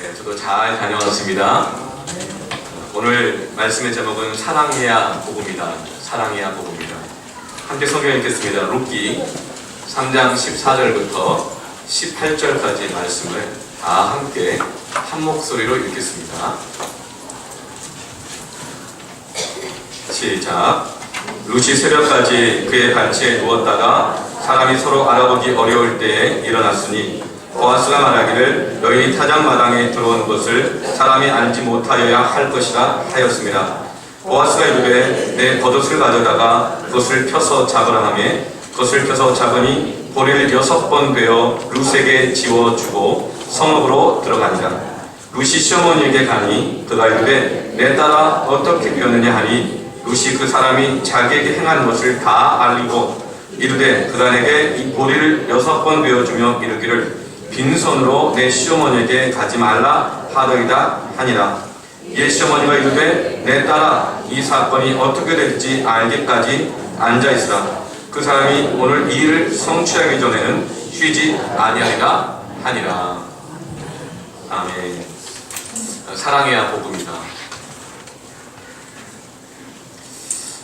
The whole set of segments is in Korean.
네, 저도 잘 다녀왔습니다. 오늘 말씀의 제목은 사랑해야 복음이다. 사랑해야 복음이다. 함께 성경 읽겠습니다. 룻기 3장 14절부터 18절까지 말씀을 다 함께 한 목소리로 읽겠습니다. 시작. 룻이 새벽까지 그의 발치에 누웠다가 사람이 서로 알아보기 어려울 때에 일어났으니 보아스가 말하기를 너희 타작마당에 들어온 것을 사람이 알지 못하여야 할 것이라 하였습니다. 보아스가 이르되 내 겉옷을 가져다가 그것을 펴서 잡으라 하며 그것을 펴서 잡으니 보리를 6번 되어 룻에게 지워주고 성읍으로 들어간다. 룻이 시어머니에게 가니 그가 이르되 내 딸아 어떻게 되었느냐 하니 룻이 그 사람이 자기에게 행한 것을 다 알리고 이르되 그가 내게 이 보리를 6번 되어주며 이르기를 빈손으로 내 시어머니에게 가지 말라 하더이다 하니라. 이에 시어머니가 이르되 내 딸아 이 사건이 어떻게 될지 알기까지 앉아있으라. 그 사람이 오늘 이 일을 성취하기 전에는 쉬지 아니하리라 하니라. 아멘. 사랑해야 복음이다.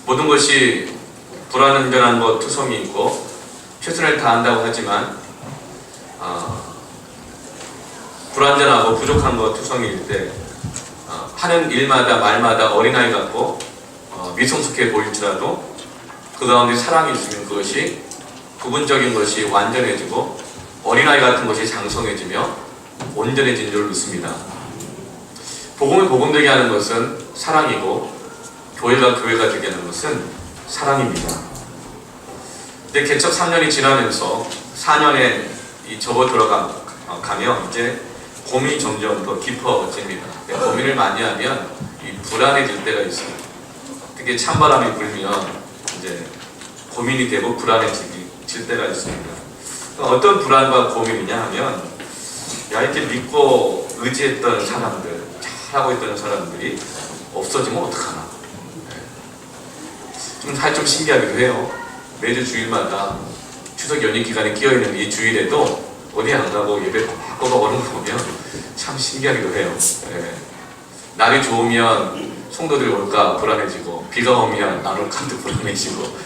모든 것이 불안전한 것 투성이 있고 최선을 다한다고 하지만 불완전하고 부족한 것 투성이일 때 하는 일마다 말마다 어린아이 같고 미성숙해 보일지라도 그 가운데 사랑이 있으면 그것이 부분적인 것이 완전해지고 어린아이 같은 것이 장성해지며 온전해진 줄 믿습니다. 복음을 복음되게 하는 것은 사랑이고 교회가 교회가 되게 하는 것은 사랑입니다. 근데 개척 3년이 지나면서 4년에 접어 들어가면 이제 고민이 점점 더 깊어집니다. 고민을 많이 하면 이 불안해질 때가 있어요. 특히 찬바람이 불면 이제 고민이 되고 불안해질 때가 있습니다. 어떤 불안과 고민이냐 하면 이렇게 믿고 의지했던 사람들, 잘하고 있던 사람들이 없어지면 어떡하나. 좀 신기하기도 해요. 매주 주일마다 추석 연휴 기간에 끼어있는 이 주일에도 어디 안 가고 예배 바꿔가 오는 거 보면 참 신기하기도 해요. 날이 좋으면 성도들이 올까 불안해지고 비가 오면 안 올까 또 불안해지고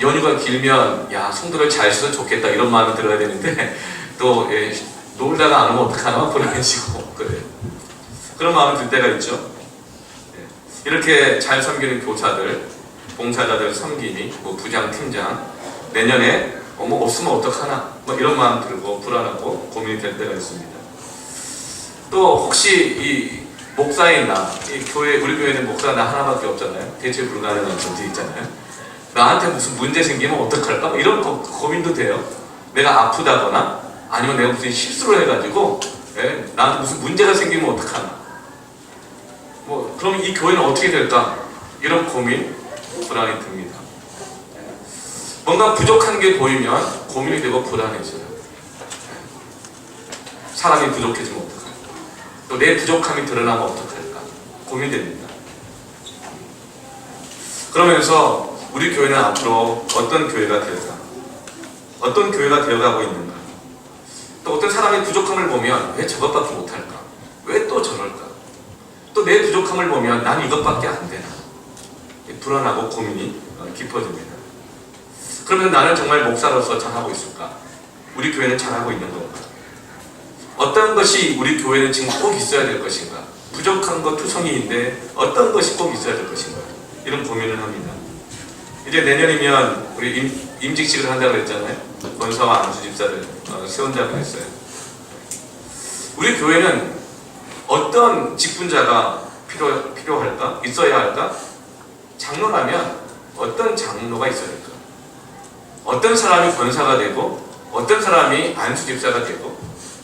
연휴가 길면 야 성도들 잘 쉬어서 좋겠다 이런 마음이 들어야 되는데 또 놀다가 안 오면 어떡하나 불안해지고 그래요. 그런 마음이 들 때가 있죠. 이렇게 잘 섬기는 교사들, 봉사자들 섬김이 부장, 팀장 내년에 없으면 어떡하나 이런 마음 들고 불안하고 고민이 될 때가 있습니다. 또 혹시 이 목사인 나, 이 교회, 우리 교회는 목사 나 하나밖에 없잖아요. 대체 불가능한 존재 있잖아요. 나한테 무슨 문제 생기면 어떡할까? 이런 고민도 돼요. 내가 아프다거나 아니면 내가 무슨 실수를 해가지고 나한테 무슨 문제가 생기면 어떡하나? 그럼 이 교회는 어떻게 될까? 이런 고민, 불안이 듭니다. 뭔가 부족한 게 보이면 고민이 되고 불안해져요. 사람이 부족해지면 어떡할까? 또 내 부족함이 드러나면 어떡할까? 고민됩니다. 그러면서 우리 교회는 앞으로 어떤 교회가 될까? 어떤 교회가 되어가고 있는가? 또 어떤 사람의 부족함을 보면 왜 저것밖에 못할까? 왜 또 저럴까? 또 내 부족함을 보면 난 이것밖에 안 되나? 불안하고 고민이 깊어집니다. 그러면 나는 정말 목사로서 잘하고 있을까? 우리 교회는 잘하고 있는 건가? 어떤 것이 우리 교회는 지금 꼭 있어야 될 것인가? 부족한 것 투성이인데 어떤 것이 꼭 있어야 될 것인가? 이런 고민을 합니다. 이제 내년이면 우리 임직식을 한다고 했잖아요. 권사와 안수 집사를 세운다고 했어요. 우리 교회는 어떤 직분자가 필요할까? 있어야 할까? 장로라면 어떤 장로가 있어야 할까? 어떤 사람이 권사가 되고 어떤 사람이 안수 집사가 되고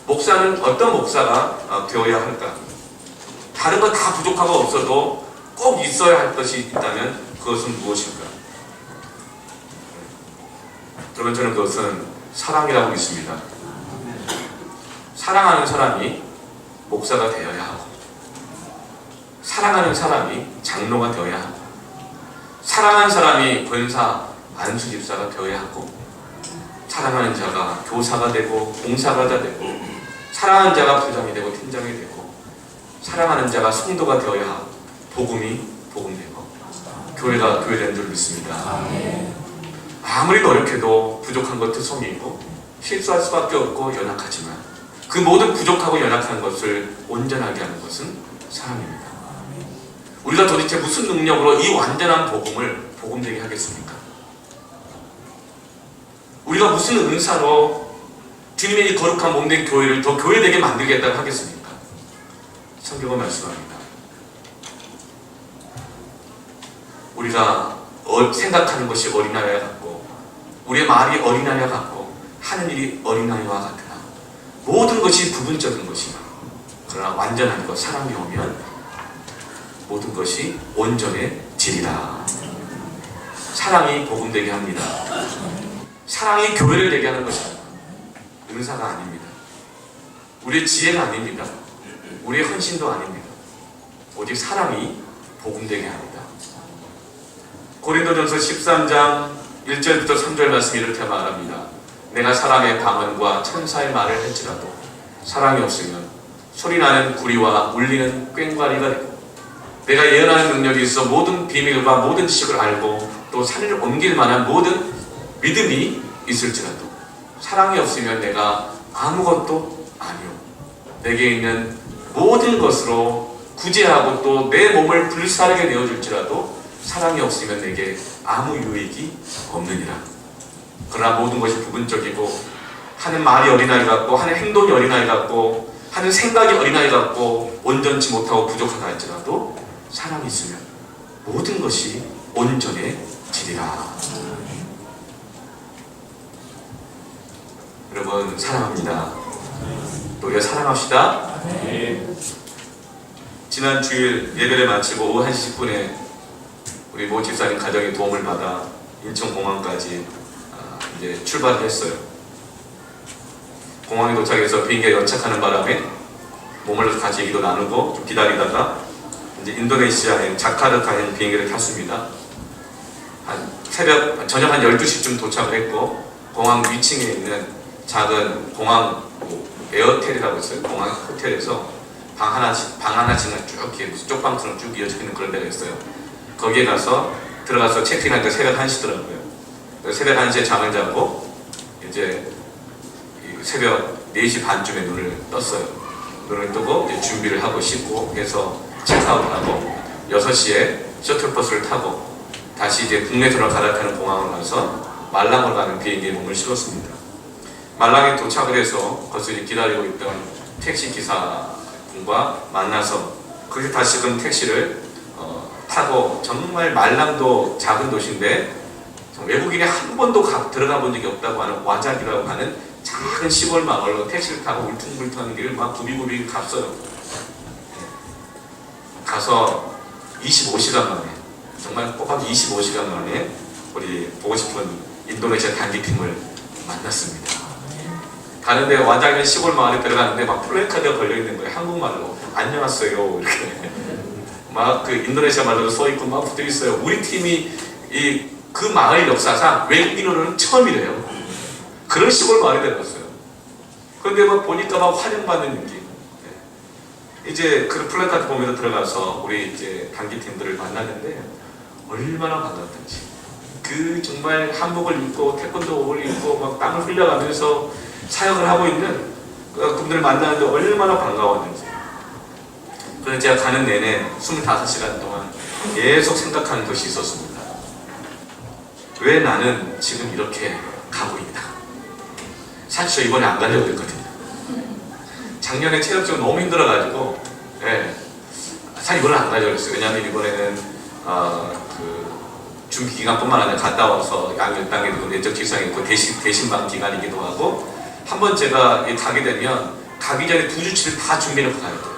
목사는 어떤 목사가 되어야 할까? 다른 거 다 부족하고 없어도 꼭 있어야 할 것이 있다면 그것은 무엇일까? 그러면 저는 그것은 사랑이라고 믿습니다. 사랑하는 사람이 목사가 되어야 하고 사랑하는 사람이 장로가 되어야 하고 사랑하는 사람이 권사, 안수 집사가 되어야 하고 사랑하는 자가 교사가 되고 봉사가가 되고 사랑하는 자가 부장이 되고 팀장이 되고 사랑하는 자가 성도가 되어야 복음이 복음되고 교회가 교회되는 줄 믿습니다. 아무리 노력해도 부족한 것도 성이고 실수할 수밖에 없고 연약하지만 그 모든 부족하고 연약한 것을 온전하게 하는 것은 사랑입니다. 우리가 도대체 무슨 능력으로 이 완전한 복음을 복음되게 하겠습니까? 우리가 무슨 은사로 주님의 이 거룩한 몸된 교회를 더 교회되게 만들겠다고 하겠습니까? 성경은 말씀합니다. 우리가 생각하는 것이 어린아이와 같고 우리의 말이 어린아이와 같고 하는 일이 어린아이와 같으나 모든 것이 부분적인 것이나 그러나 완전한 것, 사랑이 오면 모든 것이 온전해지리라. 사랑이 복음되게 합니다. 사랑이 교회를 되게 하는 것입니다. 은사가 아닙니다. 우리의 지혜가 아닙니다. 우리의 헌신도 아닙니다. 오직 사랑이 복음되게 합니다. 고린도전서 13장 1절부터 3절 말씀이 이렇게 말합니다. 내가 사람의 방언과 천사의 말을 할지라도 사랑이 없으면 소리나는 구리와 울리는 꽹과리가 되고 내가 예언하는 능력이 있어 모든 비밀과 모든 지식을 알고 또 산을 옮길 만한 모든 믿음이 있을지라도 사랑이 없으면 내가 아무것도 아니오. 내게 있는 모든 것으로 구제하고 또 내 몸을 불사르게 내어줄지라도 사랑이 없으면 내게 아무 유익이 없느니라. 그러나 모든 것이 부분적이고 하는 말이 어린아이 같고 하는 행동이 어린아이 같고 하는 생각이 어린아이 같고 온전치 못하고 부족하다 할지라도 사랑이 있으면 모든 것이 온전해지리라. 여러분 사랑합니다. 또 우리가 사랑합시다. 지난 주일 예배를 마치고 오후 1시 10분에 우리 모 집사님 가정의 도움을 받아 인천공항까지 이제 출발을 했어요. 공항에 도착해서 비행기에 연착하는 바람에 몸을 같이 얘기도 나누고 좀 기다리다가 이제 인도네시아의 자카르타행 비행기를 탔습니다. 저녁 한 12시쯤 도착을 했고 공항 위층에 있는 작은 공항 에어텔이라고 있어요. 공항 호텔에서 방 하나씩만 쭉 이렇게 쪽방처럼 쭉 이어져 있는 그런 데가 있어요. 거기에 가서 들어가서 체크인할 때 새벽 1시더라고요. 새벽 1시에 잠을 자고 이제 새벽 4시 반쯤에 눈을 떴어요. 눈을 뜨고 이제 준비를 하고 씻고 해서 체크아웃하고 6시에 셔틀버스를 타고 다시 이제 국내선으로 갈아타는 공항을 가서 말랑으로 가는 비행기에 몸을 실었습니다. 말랑에 도착을 해서 거기서 기다리고 있던 택시 기사분과 만나서 거기서 다시금 택시를 타고 정말 말랑도 작은 도시인데 외국인이 한 번도 들어가 본 적이 없다고 하는 와작이라고 하는 작은 시골 마을로 택시를 타고 울퉁불퉁한 길을 막 구비구비 갔어요. 가서 25시간 만에 정말 꼬박 25시간 만에 우리 보고 싶은 인도네시아 단기팀을 만났습니다. 가는데 와작의 시골 마을에 들어가는데 막 플래카드가 걸려있는 거예요. 한국말로 안녕하세요 이렇게 막 그 인도네시아 말로 써있고 막 붙어있어요. 우리 팀이 그 마을 역사상 외국인으로는 처음이래요. 그런 시골 마을에 들어갔어요. 그런데 막 보니까 막 환영받는 느낌. 이제 그 플래카드 보면서 들어가서 우리 이제 단기팀들을 만났는데 얼마나 반갑던지. 그 정말 한복을 입고 태권도복을 입고 막 땀을 흘려가면서 사역을 하고 있는 그분들을 만나는데 얼마나 반가웠는지. 그래서 제가 가는 내내 25시간 동안 계속 생각하는 것이 있었습니다. 왜 나는 지금 이렇게 가고 있나? 사실 저 이번에 안 가려고 했거든요. 작년에 체력적으로 너무 힘들어가지고 사실 이번에 안 가려고 했어요. 왜냐하면 이번에는 준비 기간뿐만 아니라 갔다 와서 양육당에도 내적 지상이 있고 대신방 기간이기도 하고 한번 제가 가게 되면 가기 전에 2주치를 다 준비해놓고 가야 돼요.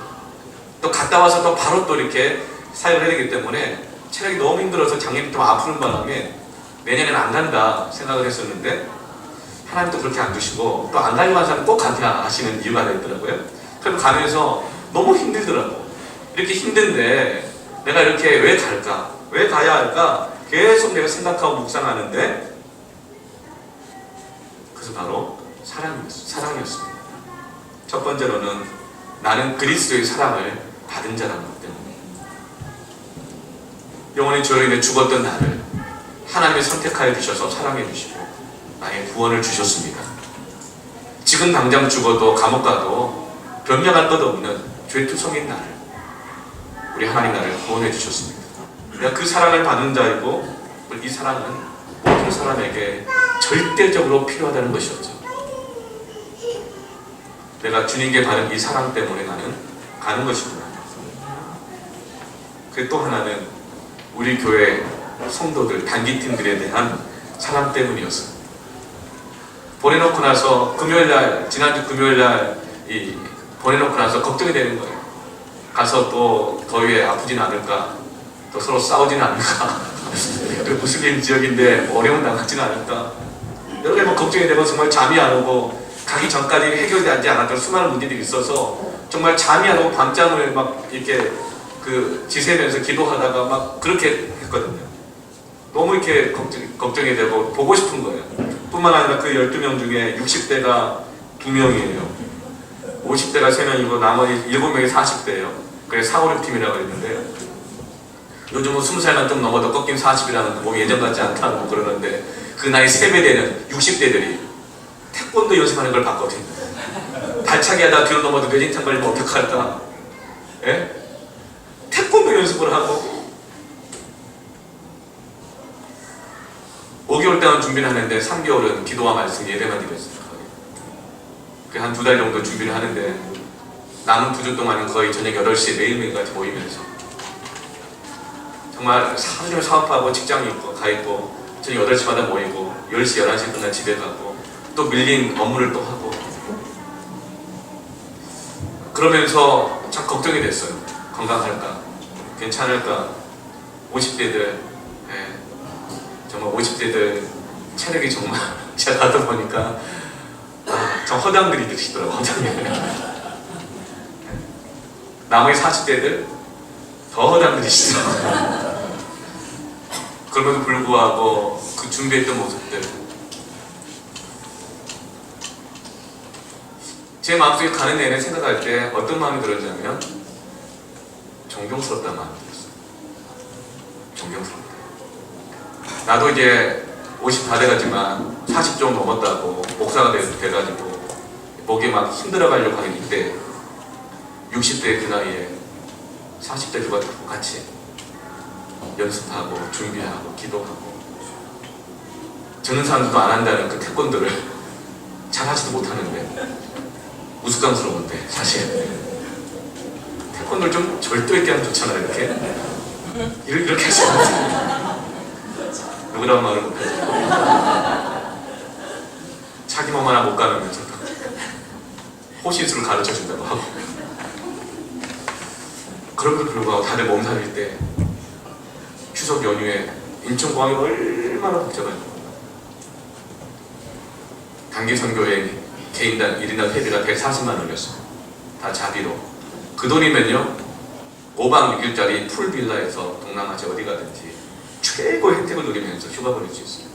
또 갔다 와서 또 바로 또 이렇게 사역을 해야 되기 때문에 체력이 너무 힘들어서 작년에 좀 아프는 바람에 내년에는 안 간다 생각을 했었는데 하나님도 그렇게 안 두시고 또 안 가려고 하는 사람은 꼭 가야 하시는 이유가 있더라고요. 그래서 가면서 너무 힘들더라고. 이렇게 힘든데 내가 이렇게 왜 갈까? 왜 가야 할까? 계속 내가 생각하고 묵상하는데 그래서 바로 사랑이었습니다. 첫 번째로는 나는 그리스도의 사랑을 받은 자라는 것 때문에 영원히 죄로 인해 죽었던 나를 하나님이 선택하여 주셔서 사랑해 주시고 나의 구원을 주셨습니다. 지금 당장 죽어도 감옥 가도 변명할 것 없는 죄투성인 나를 우리 하나님 나를 구원해 주셨습니다. 내가 그 사랑을 받은 자이고 이 사랑은 모든 사람에게 절대적으로 필요하다는 것이었죠. 내가 주님께 받은 이 사랑 때문에 나는 가는 것이구나. 그 또 하나는 우리 교회 성도들, 단기팀들에 대한 사랑 때문이었어요. 보내놓고 나서 금요일날, 지난주 금요일날 보내놓고 나서 걱정이 되는 거예요. 가서 또 더위에 아프진 않을까, 또 서로 싸우진 않을까, 무슬림 지역인데 어려움 당하지는 않을까, 여러 가지 걱정이 되고 정말 잠이 안 오고 가기 전까지 해결되지 않았던 수많은 문제들이 있어서 정말 잠이 안 오고 밤잠을 막 이렇게 지새면서 기도하다가 막 그렇게 했거든요. 너무 이렇게 걱정이 되고 보고 싶은 거예요. 뿐만 아니라 그 12명 중에 60대가 2명이에요. 50대가 3명이고 나머지 7명이 40대예요. 그래서 4, 5, 6팀이라고 했는데 요즘은 20살만 좀 넘어도 꺾인 40이라는 몸이 예전 같지 않다고 그러는데 그 나이 3배 되는 60대들이 태권도 연습하는 걸 봤거든요. 발차기 하다가 뒤로 넘어도 뇌진탕 걸리면 어떡할까? 예? 태권도 연습을 하고 5개월 동안 준비를 하는데 3개월은 기도와 말씀 예배만 드렸어요. 한 2달 정도 준비를 하는데 남은 2주 동안은 거의 저녁 8시에 매일매일같이 모이면서 정말 하루 종일 사업하고 직장이 있고 가 있고 저녁 8시마다 모이고 10시, 11시 끝나 집에 가고 또 밀린 업무를 또 하고 그러면서 참 걱정이 됐어요. 건강할까? 괜찮을까? 50대들 정말 50대들 체력이 정말 제가 하다 보니까 좀 허당들이 드시더라고요. 허당들. 나머지 40대들 더 허당들이시더라고요. 그럼에도 불구하고 그 준비했던 모습들 제 마음속에 가는 내내 생각할 때 어떤 마음이 들었냐면 존경스럽다는 마음이 들었어요. 존경스럽다. 나도 이제 50 다 돼가지만 40 좀 넘었다고 목사가 돼가지고 목에 막 힘들어가려고 하는 이때 60대 그 나이에 40대들과 같이 연습하고 준비하고 기도하고 저는 사람들도 안 한다는 그 태권도를 잘 하지도 못하는데 우스꽝스러운데 사실 태권도를 좀 절도 있게 하면 좋잖아요. 이렇게 하시면 누구라는 말을 못하죠. 자기 몸 하나 못 가면서 호신술을 가르쳐준다고 하고 그럼에도 불구하고 다들 몸살일 때 추석 연휴에 인천공항이 얼마나 복잡한지 단기선교회 개인당 1인당 회비가 140만 원이었어요. 다 자비로. 그 돈이면요 5박 6일짜리 풀빌라에서 동남아시아 어디 가든지 최고의 혜택을 누리면서 휴가 보낼 수 있어요.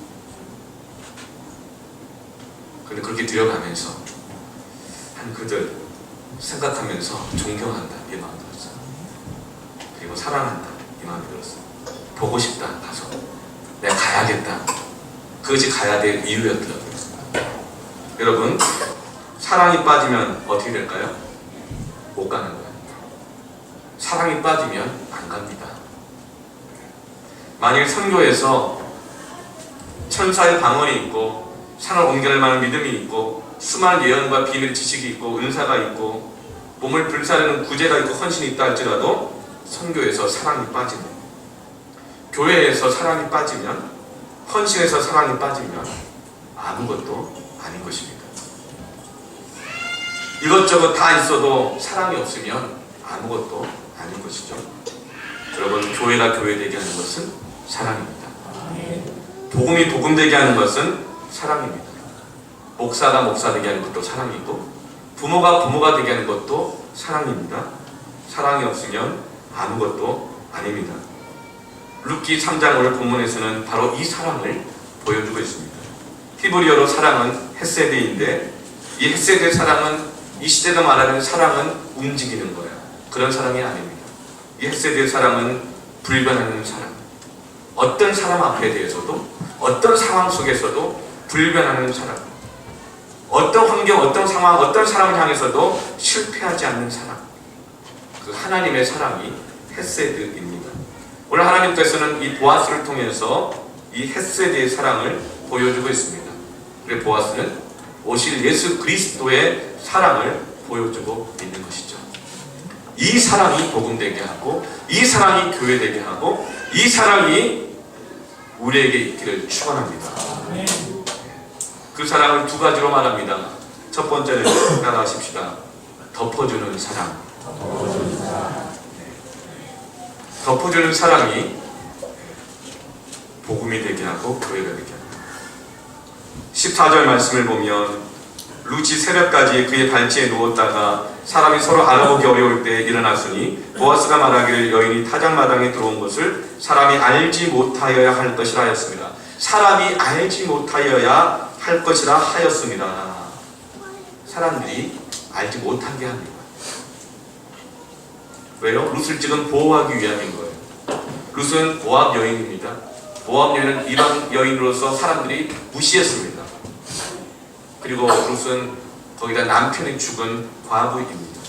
근데 그렇게 들여가면서 한 그들 생각하면서 존경한다 이 마음이 들었어요. 그리고 사랑한다 이 마음이 들었어요. 보고 싶다 가서 내가 가야겠다. 그것이 가야 될 이유였더라고요. 여러분 사랑이 빠지면 어떻게 될까요? 못 가는 거예요. 사랑이 빠지면 안 갑니다. 만일 선교에서 천사의 방언이 있고 산을 옮겨낼 만한 믿음이 있고 수많은 예언과 비밀 지식이 있고 은사가 있고 몸을 불사르는 구제가 있고 헌신이 있다 할지라도 선교에서 사랑이 빠지면 교회에서 사랑이 빠지면 헌신에서 사랑이 빠지면 아무것도 아닌 것입니다. 이것저것 다 있어도 사랑이 없으면 아무것도 아닌 것이죠. 여러분 교회가 교회되게 하는 것은 사랑입니다. 복음이 복음되게 하는 것은 사랑입니다. 목사가 목사되게 하는 것도 사랑이고 부모가 부모가 되게 하는 것도 사랑입니다. 사랑이 없으면 아무것도 아닙니다. 룻기 3장 오늘 본문에서는 바로 이 사랑을 보여주고 있습니다. 히브리어로 사랑은 헤세드인데 이 헤세드의 사랑은 이 시대가 말하는 사랑은 움직이는 거야. 그런 사랑이 아닙니다. 이 헤세드의 사랑은 불변하는 사랑. 어떤 사람 앞에 대해서도, 어떤 상황 속에서도 불변하는 사랑. 어떤 환경, 어떤 상황, 어떤 사람을 향해서도 실패하지 않는 사랑. 그 하나님의 사랑이 헤세드입니다. 오늘 하나님께서는 이 보아스를 통해서 이 헤세드의 사랑을 보여주고 있습니다. 그래서 보아스는 오실 예수 그리스도의 사랑을 보여주고 있는 것이죠. 이 사랑이 복음되게 하고, 이 사랑이 교회되게 하고, 이 사랑이 우리에게 있기를 축원합니다. 그 사랑을 두 가지로 말합니다. 첫 번째는 따라하십시다. 덮어주는 사랑. 덮어주는 사랑이 복음이 되게 하고 교회가 되게 합니다. 14절 말씀을 보면 룻이 새벽까지 그의 발치에 누웠다가 사람이 서로 알아보기 어려울 때 일어났으니 보아스가 말하기를 여인이 타작마당에 들어온 것을 사람이 알지 못하여야 할 것이라 하였습니다. 사람이 알지 못하여야 할 것이라 하였습니다. 사람들이 알지 못하게 합니다. 왜요? 룻을 지금 보호하기 위함인 거예요. 룻은 모압 여인입니다. 모압 여인은 이방 여인으로서 사람들이 무시했습니다. 그리고 룻은 거기다 남편이 죽은 과부입니다.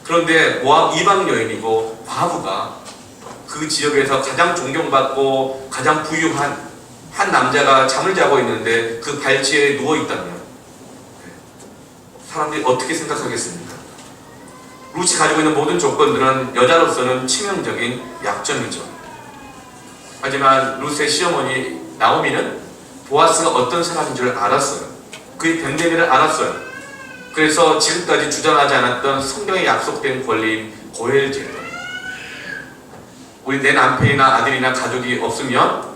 그런데 모압 이방 여인이고 과부가 그 지역에서 가장 존경받고 가장 부유한 한 남자가 잠을 자고 있는데 그 발치에 누워있다면 사람들이 어떻게 생각하겠습니까? 룻이 가지고 있는 모든 조건들은 여자로서는 치명적인 약점이죠. 하지만 룻의 시어머니 나오미는 보아스가 어떤 사람인 줄 알았어요. 그의 변대미를 알았어요. 그래서 지금까지 주장하지 않았던 성경에 약속된 권리인 고헬제도, 우리 내 남편이나 아들이나 가족이 없으면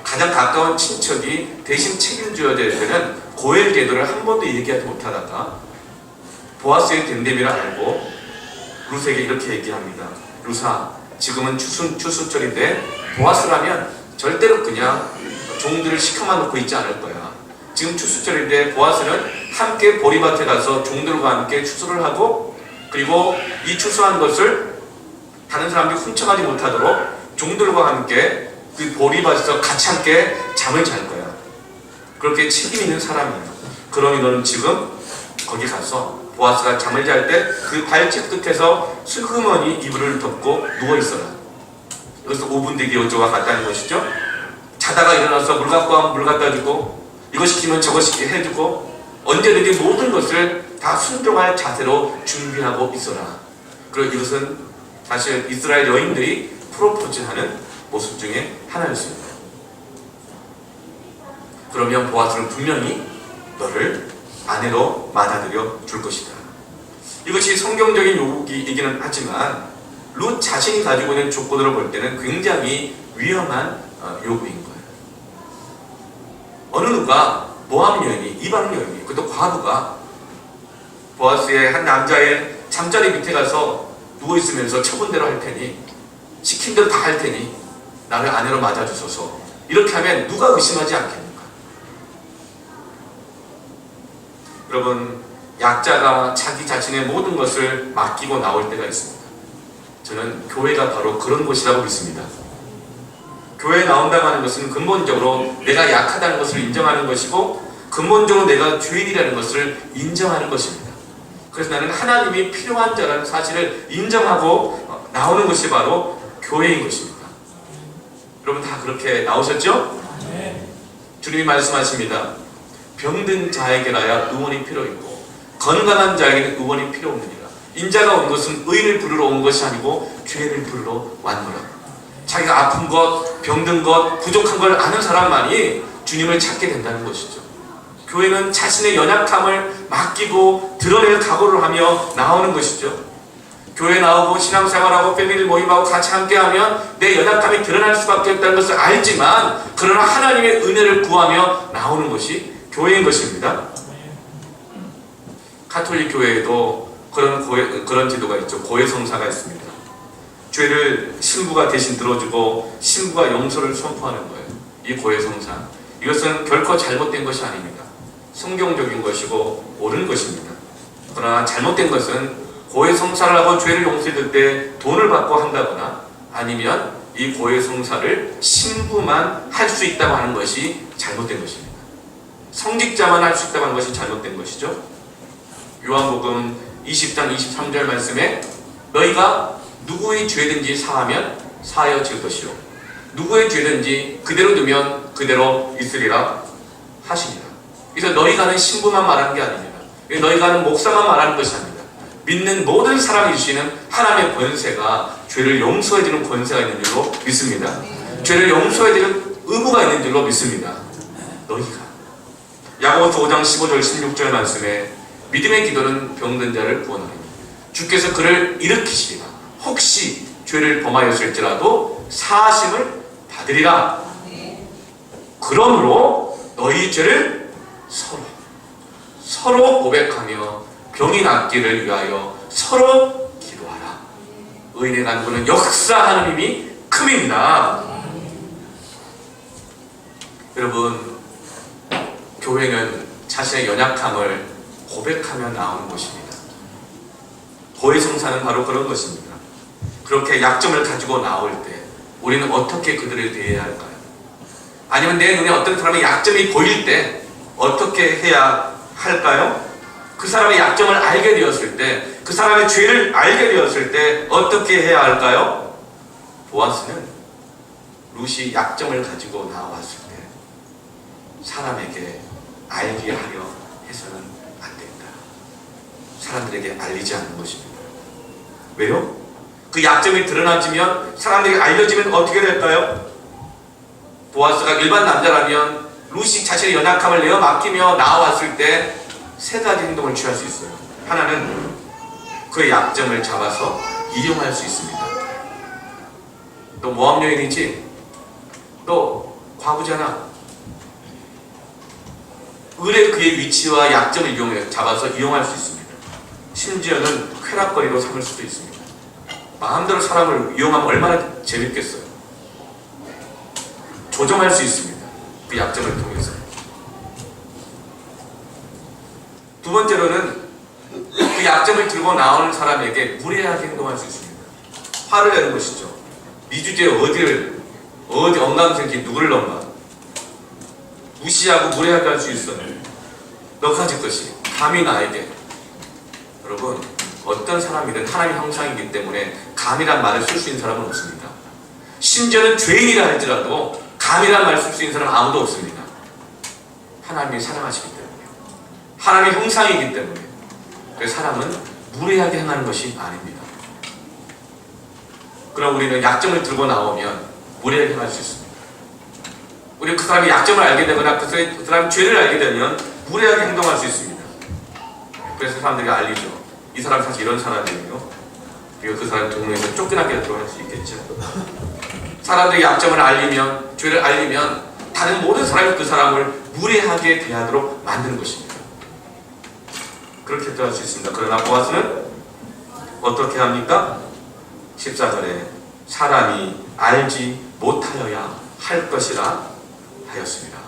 가장 가까운 친척이 대신 책임져야 될 때는 고헬제도를 한 번도 얘기하지 못하다가 보아스의 됨됨이를 알고 룻에게 이렇게 얘기합니다. 룻아, 지금은 추수철인데 보아스라면 절대로 그냥 종들을 시커만 놓고 있지 않을 거야. 지금 추수철인데 보아스는 함께 보리밭에 가서 종들과 함께 추수를 하고, 그리고 이 추수한 것을 다른 사람들이 훔쳐가지 못하도록 종들과 함께 그 보리밭에서 같이 함께 잠을 잘 거야. 그렇게 책임 있는 사람이야. 그러니 너는 지금 거기 가서 보아스가 잠을 잘 때 그 발치 끝에서 슬그머니 이불을 덮고 누워있어라. 그래서 5분 뒤에 여조가 갔다는 것이죠. 자다가 일어나서 물 갖고 하면 물 갖다 주고, 이거 시키면 저거 시키게 해주고, 언제든지 모든 것을 다 순종할 자세로 준비하고 있어라. 그리고 이것은 사실 이스라엘 여인들이 프로포즈하는 모습 중에 하나였습니다. 그러면 보아스는 분명히 너를 아내로 맞아들여 줄 것이다. 이것이 성경적인 요구이기는 하지만 룻 자신이 가지고 있는 조건으로 볼 때는 굉장히 위험한 요구인 거예요. 어느 누가 모압 여인이, 이방 여인이, 그것도 과부가 보아스의 한 남자의 잠자리 밑에 가서 누워있으면서 처분대로 할 테니, 시킨 대로 다 할 테니 나를 아내로 맞아주소서, 이렇게 하면 누가 의심하지 않겠는가? 여러분, 약자가 자기 자신의 모든 것을 맡기고 나올 때가 있습니다. 저는 교회가 바로 그런 곳이라고 믿습니다. 교회에 나온다고 하는 것은 근본적으로 내가 약하다는 것을 인정하는 것이고, 근본적으로 내가 죄인이라는 것을 인정하는 것입니다. 그래서 나는 하나님이 필요한 자라는 사실을 인정하고 나오는 것이 바로 교회인 것입니다. 여러분 다 그렇게 나오셨죠? 주님이 말씀하십니다. 병든 자에게라야 의원이 필요 있고 건강한 자에게는 의원이 필요 없느니라. 인자가 온 것은 의인을 부르러 온 것이 아니고 죄인을 부르러 왔노라. 자기가 아픈 것, 병든 것, 부족한 걸 아는 사람만이 주님을 찾게 된다는 것이죠. 교회는 자신의 연약함을 맡기고 드러낼 각오를 하며 나오는 것이죠. 교회 나오고 신앙생활하고 패밀리 모임하고 같이 함께하면 내 연약함이 드러날 수밖에 없다는 것을 알지만, 그러나 하나님의 은혜를 구하며 나오는 것이 교회인 것입니다. 가톨릭 교회에도 그런 제도가 있죠. 고해성사가 있습니다. 죄를 신부가 대신 들어주고 신부가 용서를 선포하는 거예요. 이 고해성사, 이것은 결코 잘못된 것이 아닙니다. 성경적인 것이고 옳은 것입니다. 그러나 잘못된 것은 고해성사를 하고 죄를 용서해줄 때 돈을 받고 한다거나 아니면 이 고해성사를 신부만 할 수 있다고 하는 것이 잘못된 것입니다. 성직자만 할 수 있다고 하는 것이 잘못된 것이죠. 요한복음 20장 23절 말씀에 너희가 누구의 죄든지 사하면 사하여 질 것이요 누구의 죄든지 그대로 두면 그대로 있으리라 하시니라. 그래서 너희가 하는 신부만 말하는 게 아닙니다. 너희가 하는 목사만 말하는 것이 아닙니다. 믿는 모든 사람이 주시는 하나님의 권세가 죄를 용서해 주는 권세가 있는 줄로 믿습니다. 죄를 용서해 주는 의무가 있는 줄로 믿습니다. 너희가 야고보서 5장 15절 16절 말씀에 믿음의 기도는 병든 자를 구원하리니 주께서 그를 일으키시리라. 혹시 죄를 범하였을지라도 사하심을 받으리라. 그러므로 너희 죄를 서로 고백하며 병이 낫기를 위하여 서로 기도하라. 의인의 간구는 역사하는 힘이 큼입니다. 여러분, 교회는 자신의 연약함을 고백하며 나오는 것입니다. 고해성사는 바로 그런 것입니다. 그렇게 약점을 가지고 나올 때 우리는 어떻게 그들을 대해야 할까요? 아니면 내 눈에 어떤 사람의 약점이 보일 때 어떻게 해야 할까요? 그 사람의 약점을 알게 되었을 때, 그 사람의 죄를 알게 되었을 때 어떻게 해야 할까요? 보아스는 룻이 약점을 가지고 나왔을 때 사람에게 알게 하려 해서는 안 된다. 사람들에게 알리지 않는 것입니다. 왜요? 그 약점이 드러나지면, 사람들에게 알려지면 어떻게 될까요? 보아스가 일반 남자라면 룻이 자신의 연약함을 내어 맡기며 나왔을 때 세 가지 행동을 취할 수 있어요. 하나는 그의 약점을 잡아서 이용할 수 있습니다. 너 모함 여인이지? 너 과부잖아. 의뢰 그의 위치와 약점을 이용해 잡아서 이용할 수 있습니다. 심지어는 쾌락거리로 삼을 수도 있습니다. 마음대로 사람을 이용하면 얼마나 재밌겠어요. 조정할 수 있습니다. 그 약점을 통해서. 두 번째로는 그 약점을 들고 나오는 사람에게 무례하게 행동할 수 있습니다. 화를 내는 것이죠. 네 주제에 어디 엉강생기 누구를 넘나? 무시하고 무례하게 할 수 있어. 너 가질 것이 감히 나에게. 여러분, 어떤 사람이든 하나님 형상이기 때문에 감이란 말을 쓸 수 있는 사람은 없습니다. 심지어는 죄인이라 할지라도 감이란 말을 쓸 수 있는 사람은 아무도 없습니다. 하나님이 사랑하시기 때문에, 하나님의 형상이기 때문에. 그래서 사람은 무례하게 행하는 것이 아닙니다. 그럼 우리는 약점을 들고 나오면 무례하게 행할 수 있습니다. 우리는 그 사람의 약점을 알게 되거나 그 사람의 죄를 알게 되면 무례하게 행동할 수 있습니다. 그래서 사람들에게 알리죠. 이 사람이 사실 이런 사람이에요. 그리고 그 사람 동네에서 쫓겨나게 들어갈 수 있겠죠. 사람들의 약점을 알리면, 죄를 알리면 다른 모든 사람이 그 사람을 무례하게 대하도록 만드는 것입니다. 그렇게 대할 수 있습니다. 그러나 보아스는 어떻게 합니까? 14절에 사람이 알지 못하여야 할 것이라 하였습니다.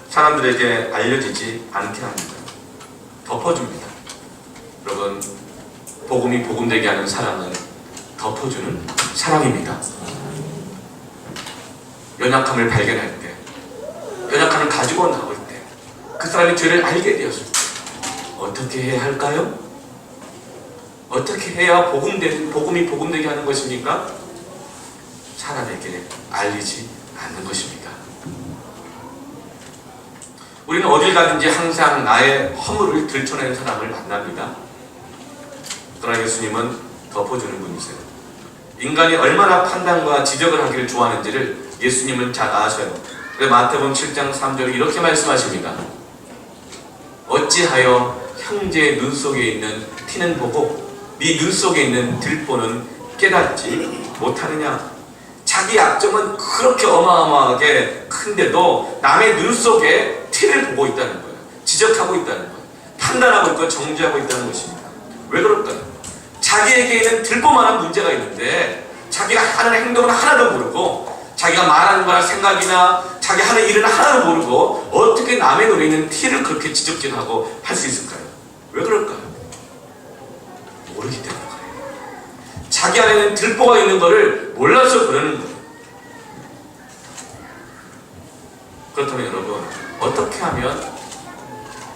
사람들에게 알려지지 않게 합니다. 덮어줍니다. 여러분, 복음이 복음되게 하는 사랑은 덮어주는 사랑입니다. 연약함을 발견할 때, 연약함을 가지고 나올 때, 그 사람의 죄를 알게 되었을 때 어떻게 해야 할까요? 어떻게 해야 복음이 복음되게 하는 것입니까? 사람에게 알리지 않는 것입니다. 우리는 어딜 가든지 항상 나의 허물을 들춰내는 사람을 만납니다. 그러나 예수님은 덮어주는 분이세요. 인간이 얼마나 판단과 지적을 하기를 좋아하는지를 예수님은 잘 아셔요. 그래서 마태복음 7장 3절에 이렇게 말씀하십니다. 어찌하여 형제의 눈 속에 있는 티는 보고 네 눈 속에 있는 들보는 깨닫지 못하느냐. 자기 약점은 그렇게 어마어마하게 큰데도 남의 눈 속에 티를 보고 있다는 거예요. 지적하고 있다는 거예요. 판단하고 있고 정죄하고 있다는 것입니다. 왜 그럴까요? 자기에게 있는 들보만한 문제가 있는데 자기가 하는 행동은 하나도 모르고 자기가 말하는 거나 생각이나 자기 하는 일은 하나도 모르고 어떻게 남의 눈에 있는 티를 그렇게 지적질하고 할 수 있을까요? 왜 그럴까요? 모르기 때문에 그래요. 자기 안에는 들보가 있는 것을 몰라서 그러는 거예요. 그렇다면 여러분, 어떻게 하면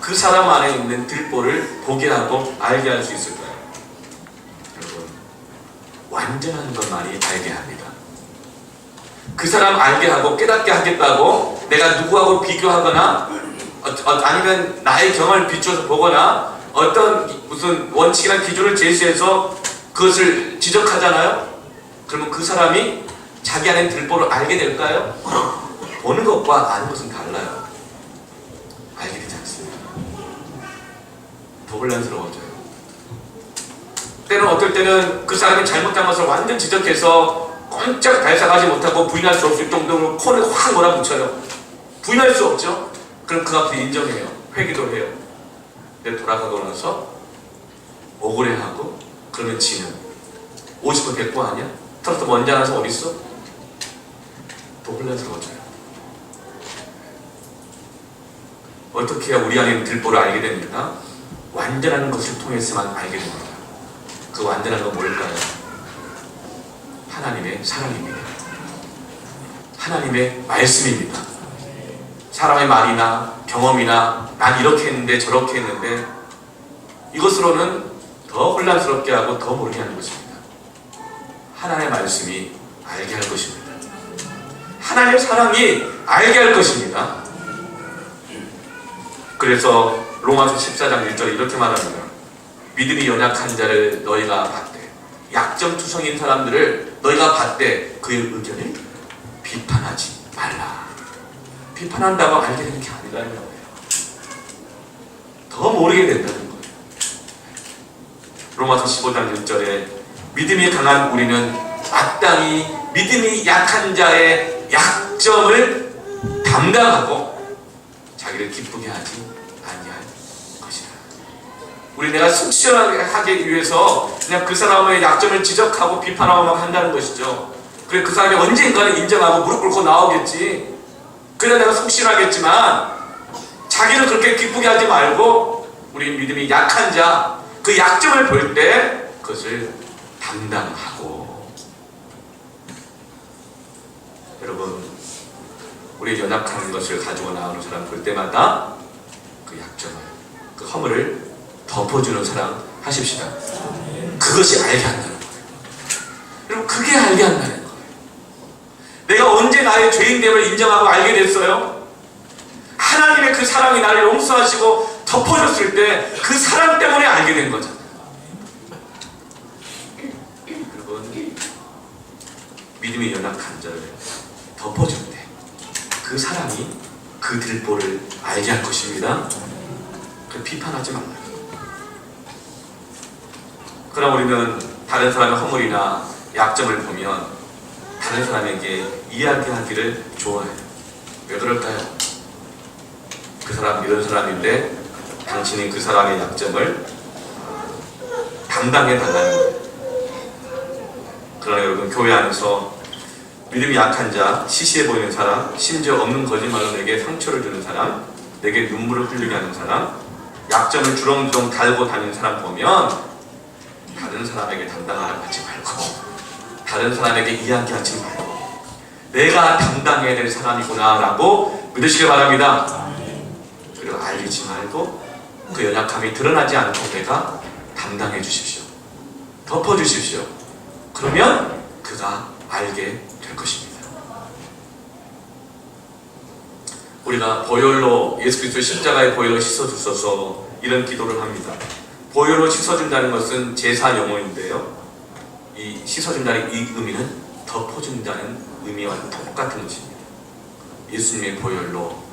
그 사람 안에 있는 들보를 보게 하고 알게 할 수 있을까요? 여러분, 완전한 것만이 알게 합니다. 그 사람 알게 하고 깨닫게 하겠다고 내가 누구하고 비교하거나 아니면 나의 경험을 비추어서 보거나 어떤 무슨 원칙이나 기준을 제시해서 그것을 지적하잖아요. 그러면 그 사람이 자기 안에 들보를 알게 될까요? 보는 것과 아는 것은 달라요. 알게 되지 않습니다. 더 혼란스러워져요. 때는 어떨 때는 그 사람이 잘못한 것을 완전 지적해서 꼼짝 달싹하지 못하고 부인할 수 없을 정도로 코를 확 몰아붙여요. 부인할 수 없죠. 그럼 그 앞에 인정해요. 회개도 해요. 근데 돌아가고 나서 억울해하고 그러면 지는 50번 100번 아니야? 털어서 먼지 하나서 어딨어? 더 혼란스러워져요. 어떻게 해야 우리 안에 들보를 알게 됩니까? 완전한 것을 통해서만 알게 됩니다. 그 완전한 건 뭘까요? 하나님의 사랑입니다. 하나님의 말씀입니다. 사람의 말이나 경험이나 난 이렇게 했는데 저렇게 했는데 이것으로는 더 혼란스럽게 하고 더 모르게 하는 것입니다. 하나님의 말씀이 알게 할 것입니다. 하나님의 사랑이 알게 할 것입니다. 그래서 로마서 14장 1절에 이렇게 말합니다. 믿음이 연약한 자를 너희가 봤대. 약점투성인 사람들을 너희가 봤대. 그의 의견을 비판하지 말라. 비판한다고 알게 되는 게 아니라는 거예요. 더 모르게 된다는 거예요. 로마서 15장 1절에 믿음이 강한 우리는 마땅히 믿음이 약한 자의 약점을 담당하고 자기를 기쁘게 하지 아니할 것이라. 우리 내가 속 시원하게 하기 위해서 그냥 그 사람의 약점을 지적하고 비판하고 한다는 것이죠. 그래 그 사람이 언젠가는 인정하고 무릎 꿇고 나오겠지. 그래 내가 속 시원하겠지만 자기를 그렇게 기쁘게 하지 말고 우리 믿음이 약한 자 그 약점을 볼 때 그것을 담당하고. 여러분, 우리 연약한 것을 가지고 나오는 사람 볼 때마다 그 약점을, 그 허물을 덮어주는 사람 하십시다. 그것이 알게 한다는 거예요. 여러분, 그게 알게 한다는 거예요. 내가 언제 나의 죄인됨을 인정하고 알게 됐어요? 하나님의 그 사랑이 나를 용서하시고 덮어줬을 때 그 사랑 때문에 알게 된 거잖아요. 여러분, 믿음이 연약한 자를 덮어줄 때 그 사랑이 그 들보를 알게 할 것입니다. 그 비판하지 말라요. 그러나 우리는 다른 사람의 허물이나 약점을 보면 다른 사람에게 이야기하기를 좋아해요. 왜 그럴까요? 그 사람 이런 사람인데 당신이 그 사람의 약점을 담당해 달라는 거예요. 그러나 여러분, 교회 안에서 믿음이 약한 자, 시시해 보이는 사람, 심지어 없는 거짓말로 내게 상처를 주는 사람, 내게 눈물을 흘리게 하는 사람, 약점을 주렁주렁 달고 다니는 사람 보면 다른 사람에게 담당하지 말고 다른 사람에게 이야기하지 말고 내가 담당해야 될 사람이구나 라고 믿으시길 바랍니다. 그리고 알리지 말고 그 연약함이 드러나지 않고 내가 담당해 주십시오. 덮어주십시오. 그러면 그가 알게 될 것입니다. 우리가 보혈로 예수 그리스도의 십자가의 보혈로 씻어주소서 이런 기도를 합니다. 보혈로 씻어준다는 것은 제사 용어인데요. 이 씻어준다는 이 의미는 덮어준다는 의미와 똑같은 것입니다. 예수님의 보혈로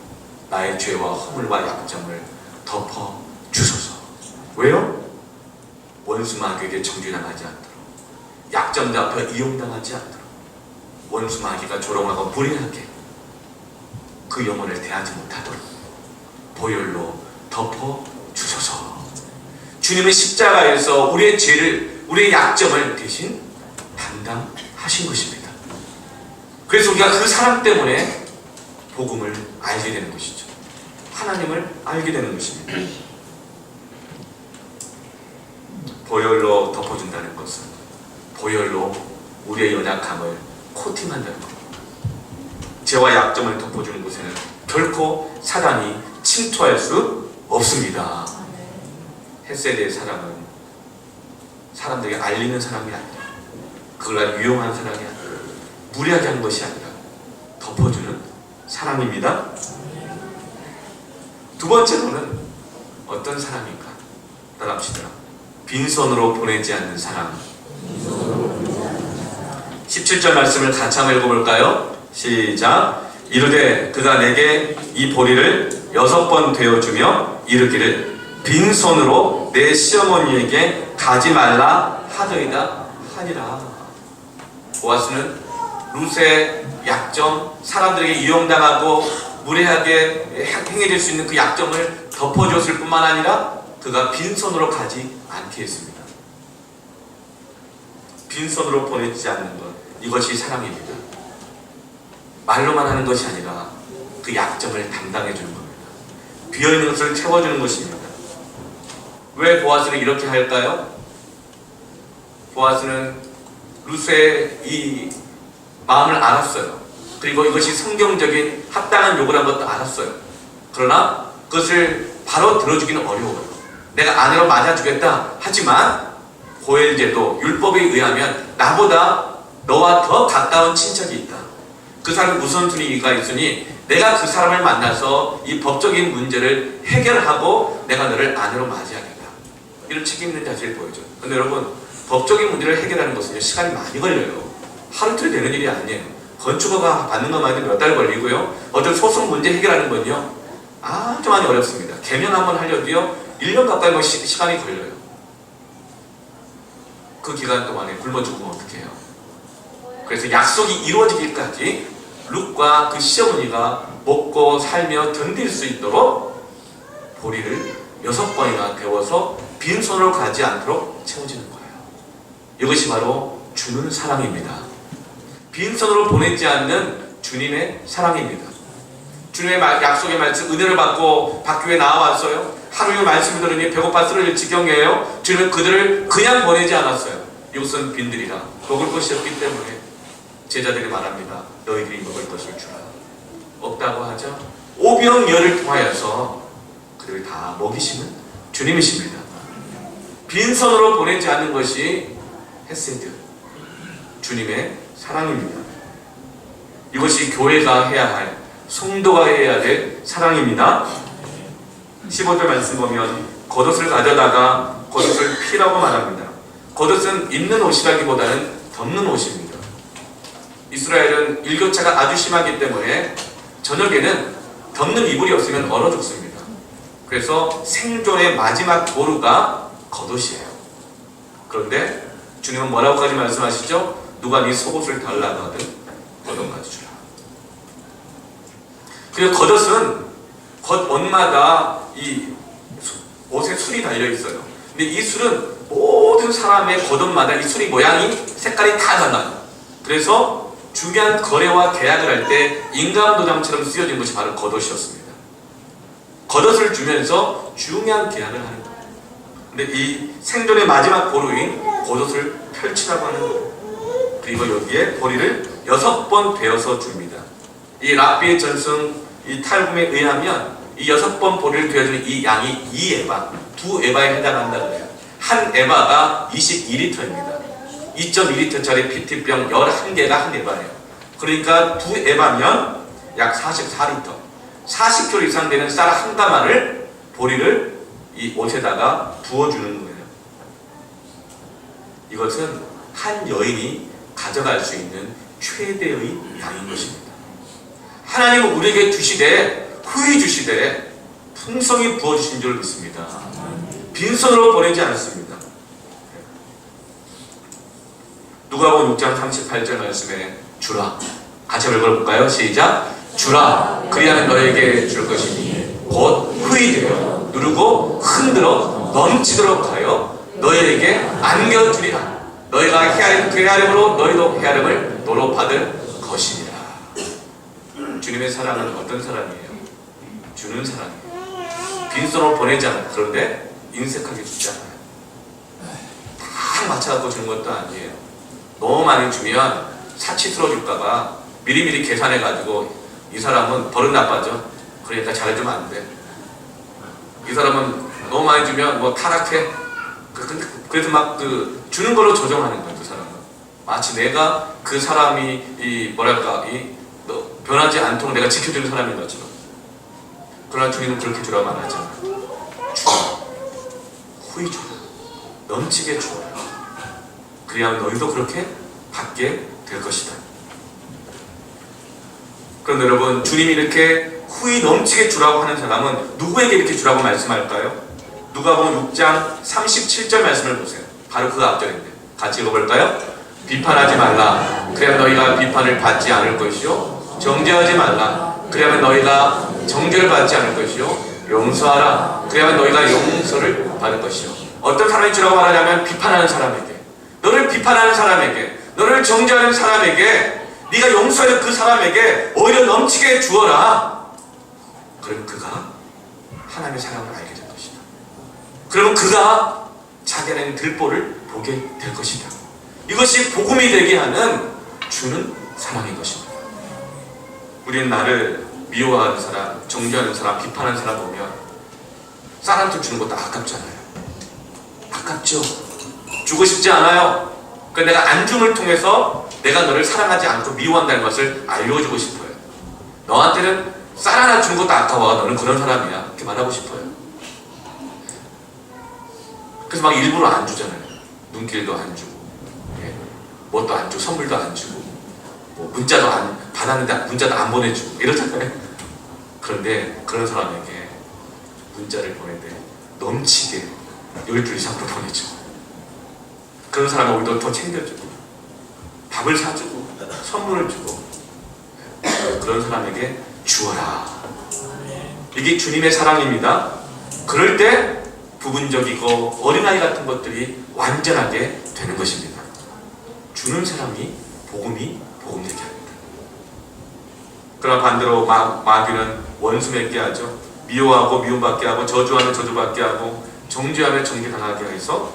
나의 죄와 허물과 약점을 덮어주소서. 왜요? 원수 마귀에게 정죄당하지 않도록, 약점자 앞에 이용당하지 않도록, 원수 마귀가 조롱하고 무례하게 그 영혼을 대하지 못하도록 보혈로 덮어주소서. 주님은 십자가에서 우리의 죄를, 우리의 약점을 대신 담당하신 것입니다. 그래서 우리가 그 사랑 때문에 복음을 알게 되는 것이죠. 하나님을 알게 되는 것입니다. 보혈로 덮어준다는 것은 보혈로 우리의 연약함을 코팅한다는 것. 죄와 약점을 덮어주는 곳에는 결코 사단이 침투할 수 없습니다. 헷세대의 사람은 사람들에게 알리는 사람이 아니라, 그걸 유용한 사람이 아니라, 무리하게 한 것이 아니라 덮어주는 사람입니다. 두 번째로는 어떤 사람인가? 따라합시다. 빈손으로 보내지 않는 사람. 17절 말씀을 같이 한번 읽어볼까요? 시작. 이르되 그가 내게 이 보리를 6번 되어주며 이르기를 빈손으로 내 시어머니에게 가지 말라 하더이다 하니라. 보아스는 룻의 약점, 사람들에게 이용당하고 무례하게 행해질 수 있는 그 약점을 덮어줬을 뿐만 아니라 그가 빈손으로 가지 않게 했습니다. 빈손으로 보내지 않는 것, 이것이 사랑입니다. 말로만 하는 것이 아니라 그 약점을 담당해 주는 겁니다. 비어있는 것을 채워주는 것입니다. 왜 보아스는 이렇게 할까요? 보아스는 룻의 이 마음을 알았어요. 그리고 이것이 성경적인 합당한 요구란 것도 알았어요. 그러나 그것을 바로 들어주기는 어려워요. 내가 아내로 맞아주겠다 하지만 고엘제도 율법에 의하면 나보다 너와 더 가까운 친척이 있다. 그 사람이 우선순위가 있으니 내가 그 사람을 만나서 이 법적인 문제를 해결하고 내가 너를 아내로 맞이하겠다. 이런 책임 있는 자세를 보여줘요. 근데 여러분, 법적인 문제를 해결하는 것은 시간이 많이 걸려요. 하루 이틀 되는 일이 아니에요. 건축허가 받는 것만 해도 몇 달 걸리고요. 어떤 소송 문제 해결하는 건요, 아주 많이 어렵습니다. 개명 한번 하려도요 1년 가까이 시간이 걸려요. 그 기간 동안에 굶어 죽으면 어떻게 해요? 그래서 약속이 이루어지기까지 룻과 그 시어머니가 먹고 살며 견딜 수 있도록 보리를 6번이나 데워서 빈손으로 가지 않도록 채워지는 거예요. 이것이 바로 주는 사랑입니다. 빈손으로 보내지 않는 주님의 사랑입니다. 주님의 약속의 말씀, 은혜를 받고 밖에 나와왔어요. 하루의 말씀을 들으니 배고파 쓰러질 지경이에요. 주님은 그들을 그냥 보내지 않았어요. 이것은 빈들이라 먹을 것이 없기 때문에 제자들이 말합니다. 너희들이 먹을 것을 주라. 없다고 하죠. 오병이어를 통하여서 그들을 다 먹이시는 주님이십니다. 빈손으로 보내지 않는 것이 헤세드, 주님의 사랑입니다. 이것이 교회가 해야 할, 성도가 해야 될 사랑입니다. 15절 말씀 보면 겉옷을 가져다가 겉옷을 피라고 말합니다. 겉옷은 입는 옷이라기보다는 덮는 옷입니다. 이스라엘은 일교차가 아주 심하기 때문에 저녁에는 덮는 이불이 없으면 얼어 죽습니다. 그래서 생존의 마지막 보루가 겉옷이에요. 그런데 주님은 뭐라고까지 말씀하시죠? 누가 네 속옷을 달라고 하든 겉옷 가져주라. 그리고 겉옷은 겉옷마다 이 옷에 술이 달려 있어요. 근데 이 술은 모든 사람의 겉옷마다 이 술이 모양이, 색깔이 다 달라요. 그래서 중요한 거래와 계약을 할 때 인감도장처럼 쓰여진 것이 바로 겉옷이었습니다. 겉옷을 주면서 중요한 계약을 하는 거예요. 근데 이 생존의 마지막 보루인 겉옷을 펼치라고 하는 거예요. 그리고 여기에 보리를 6번 되어서 줍니다. 이 랍비의 전승, 이 탈붐에 의하면 이 6번 보리를 되어주는 이 양이 2에바, 2에바에 해당한다고 해요. 한 에바가 22리터입니다. 2.2리터짜리 PT병 11개가 한 에바예요. 그러니까 2에바면 약 44리터, 40kg 이상 되는 쌀 한 가마를, 보리를 이 옷에다가 부어주는 거예요. 이것은 한 여인이 가져갈 수 있는 최대의 양인 것입니다. 하나님은 우리에게 주시되, 후히 주시되 풍성히 부어주신 줄 믿습니다. 빈손으로 보내지 않습니다. 누가복음 6장 38절 말씀에 주라. 같이 한번 읽어볼까요? 시작. 주라. 그리하면 너에게 줄 것이니 곧 후히 되어 누르고 흔들어 넘치도록 하여 너희에게 안겨주리라. 너희가 헤아림 그 헤아림으로 너희도 헤아림을 너로 받을 것이니라. 주님의 사랑은 어떤 사랑이에요? 주는 사랑이에요. 빈손으로 보내지 않아요. 그런데 인색하게 주지 않아요. 다 맞춰갖고 주는 것도 아니에요. 너무 많이 주면 사치스러워 줄까봐 미리미리 계산해가지고 이 사람은 버릇 나빠져. 그러니까 잘해주면 안 돼. 이 사람은 너무 많이 주면 뭐 타락해. 그래서 막 주는 걸로 조정하는 거예요. 그 사람은 마치 내가 그 사람이 변하지 않도록 내가 지켜주는 사람인 것처럼. 그러나 주님은 그렇게 주라고 안 하잖아. 주라. 후히 주라. 넘치게 주어라. 그래야 너희도 그렇게 받게 될 것이다. 그런데 여러분, 주님이 이렇게 후히 넘치게 주라고 하는 사람은 누구에게 이렇게 주라고 말씀할까요? 누가복음 6장 37절 말씀을 보세요. 바로 그 앞절인데 같이 읽어볼까요? 비판하지 말라. 그래야 너희가 비판을 받지 않을 것이요. 정죄하지 말라. 그래야만 너희가 정죄를 받지 않을 것이요. 용서하라. 그래야만 너희가 용서를 받을 것이요. 어떤 사람이 주라고 말하냐면 비판하는 사람에게, 너를 비판하는 사람에게, 너를 정죄하는 사람에게, 네가 용서할 그 사람에게 오히려 넘치게 주어라. 그럼 그가 하나님의 사랑을 알게 될 것이다. 그러면 그가 자기 안에 있는 들보를 보게 될 것이다. 이것이 복음이 되게 하는 주는 사랑인 것입니다. 우리는 나를 미워하는 사람, 정죄하는 사람, 비판하는 사람 보면 사람한테 주는 것도 아깝잖아요. 아깝죠? 주고 싶지 않아요. 그러니까 내가 안줌을 통해서 내가 너를 사랑하지 않고 미워한다는 것을 알려주고 싶어요. 너한테는 쌀 하나 주는 것도 아까워. 너는 그런 사람이야. 이렇게 말하고 싶어요. 그래서 막 일부러 안 주잖아요. 눈길도 안 주고, 뭣도 안 주고, 선물도 안 주고, 뭐 문자도 안 받았는데 문자도 안 보내주고 이러잖아요. 그런데 그런 사람에게 문자를 보낼 때 넘치게 12 이상으로 보내주고, 그런 사람은 우리도 더 챙겨주고, 밥을 사주고, 선물을 주고, 그런 사람에게 주어라. 이게 주님의 사랑입니다. 그럴 때 부분적이고 어린아이 같은 것들이 완전하게 되는 것입니다. 주는 사람이 복음이 복음되게 합니다. 그러나 반대로 마귀는 원수 맺게 하죠. 미워하고 미움받게 하고, 저주하면 저주받게 하고, 정죄하면 정죄당하게 해서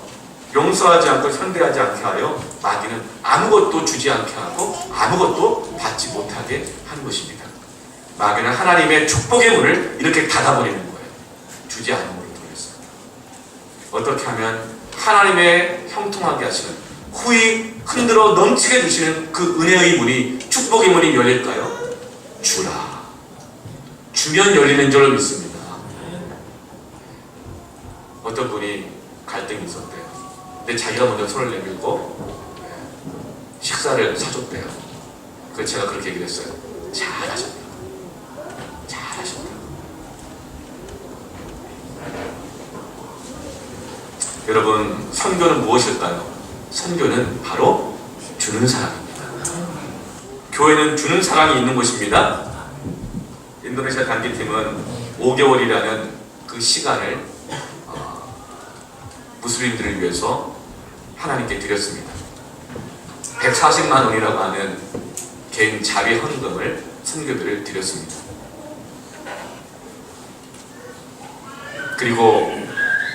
용서하지 않고 상대하지 않게 하여 마귀는 아무것도 주지 않게 하고 아무것도 받지 못하게 하는 것입니다. 마귀는 하나님의 축복의 문을 이렇게 닫아버리는 거예요. 주지 않음으로 통해서. 어떻게 하면 하나님의 형통하게 하시는, 후히 흔들어 넘치게 주시는 그 은혜의 문이, 축복의 문이 열릴까요? 주라. 주면 열리는 줄로 믿습니다. 어떤 분이 갈등이 있었대요. 근데 자기가 먼저 손을 내밀고 식사를 사줬대요. 그래서 제가 그렇게 얘기를 했어요. 잘하셨다. 잘하셨다. 여러분, 선교는 무엇일까요? 선교는 바로 주는 사랑입니다. 교회는 주는 사랑이 있는 곳입니다. 인도네시아 단기팀은 5개월이라는 그 시간을 무슬림들을 위해서 하나님께 드렸습니다. 140만 원이라고 하는 개인 자비 헌금을 선교들을 드렸습니다. 그리고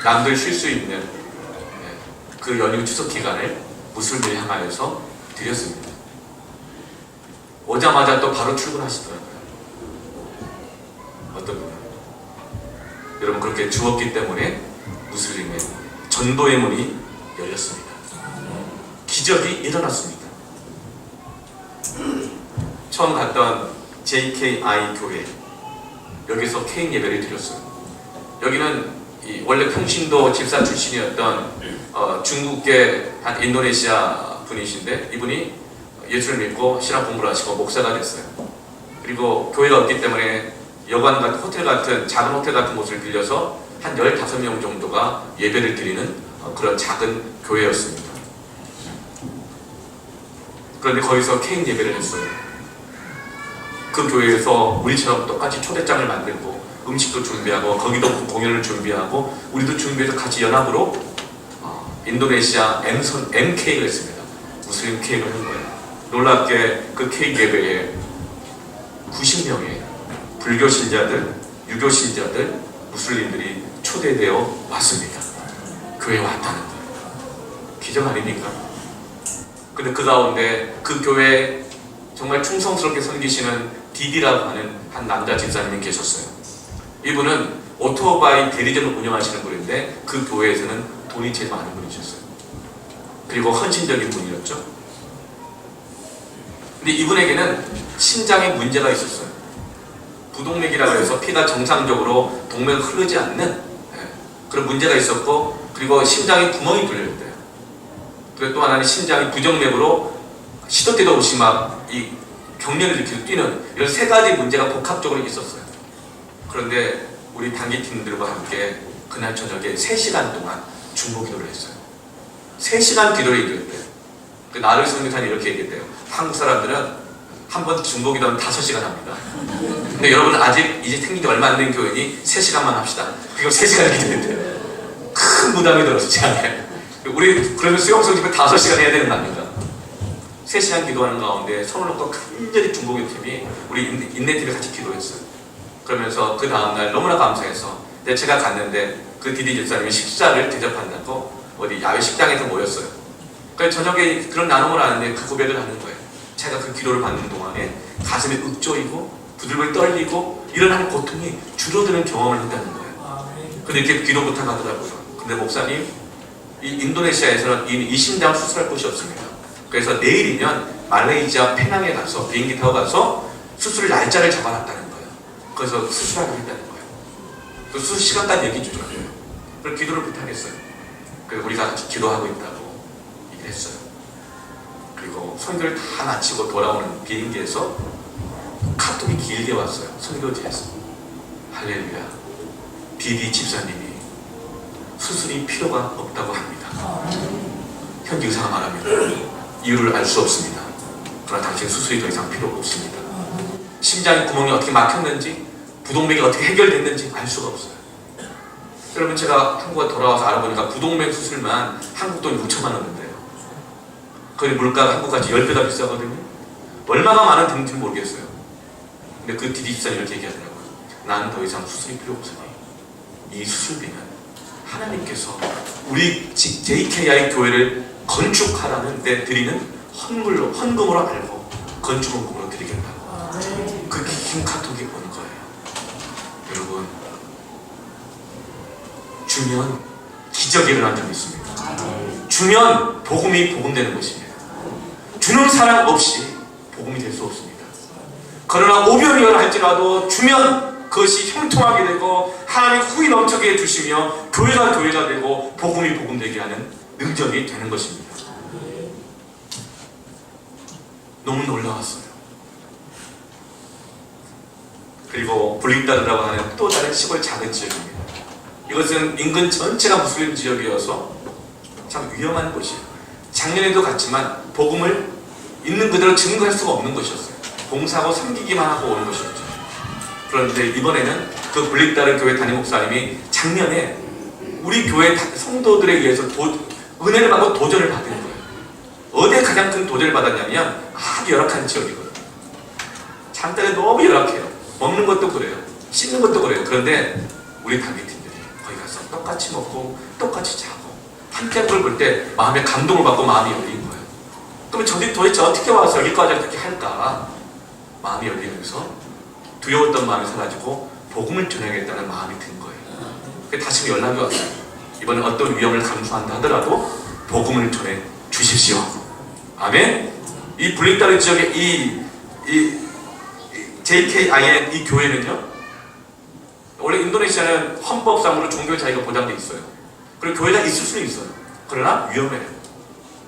남들 쉴 수 있는 그 연휴 추석 기간을 무슬림을 향하여서 드렸습니다. 오자마자 또 바로 출근하시더라고요. 어떤 분은. 여러분, 그렇게 주었기 때문에 무슬림의 전도의 문이 열렸습니다. 기적이 일어났습니다. 처음 갔던 JKI 교회, 여기서 케이크 예배를 드렸어요. 여기는 원래 평신도 집사 출신이었던 중국계 한 인도네시아 분이신데, 이분이 예수를 믿고 신학 공부를 하시고 목사가 됐어요. 그리고 교회가 없기 때문에 여관 같은 호텔 같은 작은 호텔 같은 곳을 빌려서 한 15명 정도가 예배를 드리는 그런 작은 교회였습니다. 그런데 거기서 케이크 예배를 했어요. 그 교회에서 우리처럼 똑같이 초대장을 만들고 음식도 준비하고 거기도 공연을 준비하고 우리도 준비해서 같이 연합으로 인도네시아 M 케이크를 했습니다. 무슬림 케이크를 한 거예요. 놀랍게 그 케이크 예배에 90명의 불교 신자들, 유교 신자들, 무슬림들이 초대되어 왔습니다. 교회에 왔다는 거예요. 기적 아닙니까? 근데 그 가운데 그 교회에 정말 충성스럽게 섬기시는 디디라고 하는 한 남자 집사님이 계셨어요. 이분은 오토바이 대리점을 운영하시는 분인데 그 교회에서는 돈이 제일 많은 분이셨어요. 그리고 헌신적인 분이었죠. 근데 이분에게는 신장에 문제가 있었어요. 부동맥이라고 해서 피가 정상적으로 동맥을 흐르지 않는 그런 문제가 있었고, 그리고 심장에 구멍이 뚫려있대요. 그리고 또 하나는 심장이 부정맥으로 시도 때도 없이 막 이 경련을 일으키고 뛰는 이런 세 가지 문제가 복합적으로 있었어요. 그런데 우리 단기팀들과 함께 그날 저녁에 3시간 동안 중보기도를 했어요. 3시간 기도를 얘기했대요. 그 나를 성교사님 이렇게 얘기했대요. 한국 사람들은 한 번 중보기도하면 5시간 합니다. 근데 여러분은 아직 이제 생긴 지 얼마 안 된 교인이 3시간만 합시다. 그리고 3시간 기도했대요. 큰 부담이 들었어, 제 안에. 우리 그러면 수용성 집에 5시간 해야 되는 거 아닙니까? 3시간 기도하는 가운데 손을 놓고 간절히 중보기도팀이 우리 인내팀이 같이 기도했어요. 그러면서 그 다음날 너무나 감사해서 제가 갔는데 그 디디 집사님이 식사를 대접한다고 어디 야외 식당에서 모였어요. 그래서 저녁에 그런 나눔을 하는데 그 고백을 하는 거예요. 제가 그 기도를 받는 동안에 가슴이 윽조이고 부들부들 떨리고 일어나는 고통이 줄어드는 경험을 했다는 거예요. 근데 이렇게 기도 부탁하더라고요. 근데 목사님, 이 인도네시아에서는 이 심장 수술할 곳이 없습니다. 그래서 내일이면 말레이시아 페낭에 가서 비행기 타고 가서 수술 날짜를 잡아놨다는 거예요. 그래서 수술하기로 했다는 거예요. 그 수술 시간까지 얘기 주더라고요. 그래서 기도를 부탁했어요. 그래서 우리가 같이 기도하고 있다고 얘기를 했어요. 그리고 선교를 다 마치고 돌아오는 비행기에서 카톡이 길게 왔어요. 선교지에서. 할렐루야. 디디 집사님이 수술이 필요가 없다고 합니다. 현지 의사가 말합니다. 이유를 알 수 없습니다. 그러나 당신 수술이 더 이상 필요가 없습니다. 심장의 구멍이 어떻게 막혔는지, 부동맥이 어떻게 해결됐는지 알 수가 없어요. 여러분, 제가 한국에 돌아와서 알아보니까 부동맥 수술만 한국 돈 6천만 원인데요. 거기 물가가 한국까지 10배가 비싸거든요. 얼마나 많은 돈인지 모르겠어요. 근데 그 디디 집사님이 이렇게 얘기하더라고요. 나는 더 이상 수술이 필요 없으니 이 수술비는 하나님께서 우리 JKI 교회를 건축하라는 데 드리는 헌금으로 알고 건축헌금으로 드리겠다고. 그렇게 긴 카톡이 온 거예요. 여러분, 주면 기적이 일어난 적이 있습니다. 주면 복음이 복음되는 것입니다. 주는 사람 없이 복음이 될 수 없습니다. 그러나 오병이어라 할지라도 주면 그것이 형통하게 되고 하나님 후이 넘쳐게 해주시며 교회가 되고 복음이 복음되게 하는 능력이 되는 것입니다. 너무 놀라웠어요. 그리고 블릭다르라고 하는 또 다른 시골 작은 지역입니다. 이것은 인근 전체가 무슬림 지역이어서 참 위험한 곳이에요. 작년에도 갔지만 복음을 있는 그대로 증거할 수가 없는 곳이었어요. 봉사하고 섬기기만 하고 오는 것이었죠. 그런데 이번에는 그 블릭다르 교회 담임 목사님이 작년에 우리 교회 성도들에 의해서 은혜를 받고 도전을 받은 거예요. 어디에 가장 큰 도전을 받았냐면 아주 열악한 지역이거든요. 장단이 너무 열악해요. 먹는 것도 그래요. 씻는 것도 그래요. 그런데 우리 단기팀들이 거기 가서 똑같이 먹고 똑같이 자고 함께 한 걸 볼 때 마음에 감동을 받고 마음이 열린 거예요. 그러면 저기 도대체 어떻게 와서 여기까지 그렇게 할까? 마음이 열리면서 두려웠던 마음이 사라지고 복음을 전해야겠다는 마음이 든 거예요. 다시 연락이 왔어요. 이번에 어떤 위험을 감수한다 하더라도 복음을 전해 주십시오. 아멘. 이 블릭다르 지역의 이 JKIN 이 교회는요, 원래 인도네시아는 헌법상으로 종교 자유가 보장되어 있어요. 그리고 교회가 있을 수는 있어요. 그러나 위험해요.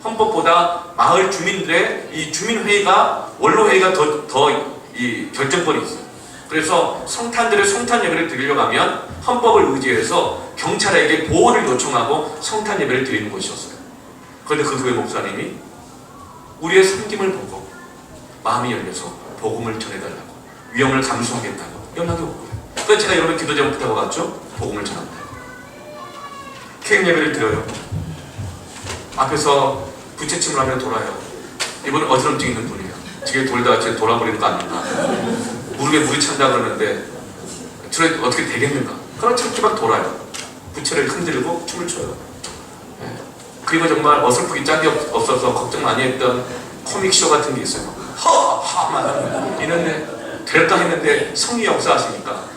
헌법보다 마을 주민들의 이 주민회의가 원로회의가 더 이 결정권이 있어요. 그래서 성탄들의 성탄 예배를 드리려고 하면 헌법을 의지해서 경찰에게 보호를 요청하고 성탄 예배를 드리는 곳이었어요. 그런데 그 교회 목사님이 우리의 섬김을 보고 마음이 열려서 복음을 전해달라고, 위험을 감수하겠다고 연락이 온 거예요. 그래서 제가 여러분 기도 제목부터 갔죠. 복음을 전한다. 케이크 예배를 드려요. 앞에서 부채춤을 하며 돌아요. 이분은 어지럼증 있는 분이에요. 지금 돌다가 돌아버리는 거 아닌가. 무릎에 물이 찬다 그러는데 저래 어떻게 되겠는가? 그럼 저렇게 막 돌아요. 부채를 흔들고 춤을 춰요. 그리고 정말 어설프기 짝이 없어서 걱정 많이 했던 코믹쇼 같은 게 있어요. 하하만 이런데 될까 했는데 성리 역사하시니까